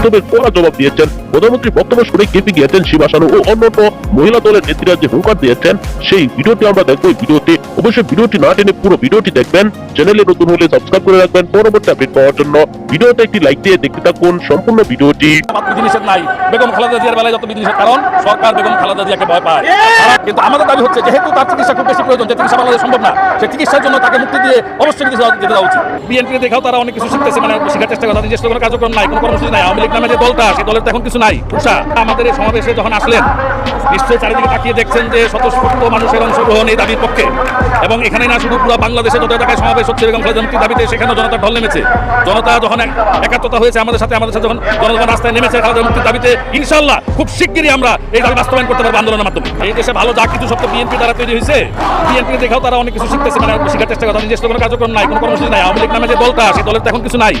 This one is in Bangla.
বিপ্লবের কড়া জবাব দিয়েছেন। প্রধানমন্ত্রী বক্তব্য শুনে কেঁপে গিয়েছেন শিবা সানু ও অন্যান্য মহিলা দলের নেত্রীরা যে হুঙ্কার দিয়েছেন সেই ভিডিওটি আমরা দেখবো। এই ভিডিওতে অবশ্যই ভিডিওটি না টেনে পুরো ভিডিওটি দেখবেন। চ্যানেলে নতুন হলে সাবস্ক্রাইব করে রাখবেন পরবর্তী আপডেট পাওয়ার জন্য। ভিডিওতে একটি লাইক দিয়ে দেখতে থাকুন সম্পূর্ণ ভিডিওটি। বিধিনিষেধ নাই বেগম খালেদা জিয়ার বেলায় যত বিধিনিষেধ, কারণ সরকার বেগম খালেদা জিয়াকে ভয় পায়। কিন্তু আমাদের দাবি হচ্ছে যেহেতু তার চিকিৎসা খুব বেশি প্রয়োজন, যে চিকিৎসা বাংলাদেশে সম্ভব না, সেই চিকিৎসার জন্য তাকে মুক্তি দিয়ে অবশ্যই বিদেশে যেতে দেওয়া উচিত। বিএনপি দেখাও তারা অনেক কিছু শিখতেছে, মানে শেখার চেষ্টা করে, নিজস্ব কোনো কার্যক্রম নাই, কোনো কর্মসূচি নাই। আওয়ামী লীগ নামে যে দলটা, সেই দলের তো এখন কিছু নাই। আমাদের এই সমাবেশে যখন আসলেন নিশ্চয়ই চারিদিকে তাকিয়ে দেখছেন যে স্বতঃস্ফূর্ত মানুষের অংশগ্রহণ এই দাবির পক্ষে, এবং এখানে না শুধু পুরো বাংলাদেশে যত এলাকায় সমাবেশ হচ্ছে বেগম খালেদা মুক্তির দাবিতে, সেখানেও জনতা ঢল নেমেছে। জনতা যখন একাত্মতা হয়েছে আমাদের সাথে যখন জনগণ রাস্তায় নেমেছে খালেদা মুক্তির দাবিতে, ইনশাল্লাহ খুব শিগগিরই আমরা এই দাবি বাস্তবায়ন করতে পারবো আন্দোলনের মাধ্যমে। এই দেশে ভালো যা কিছু সব বিএনপি দ্বারা তৈরি হয়েছে। বিএনপি দেখাও তারা অনেক কিছু শিখতেছে, মানে শেখার চেষ্টা করে, নিজস্ব কোনো কার্যক্রম নাই, কোনো কর্মসূচি নাই। আওয়ামী লীগ নামে যে দলটা, সেই দলের তো এখন কিছু নাই।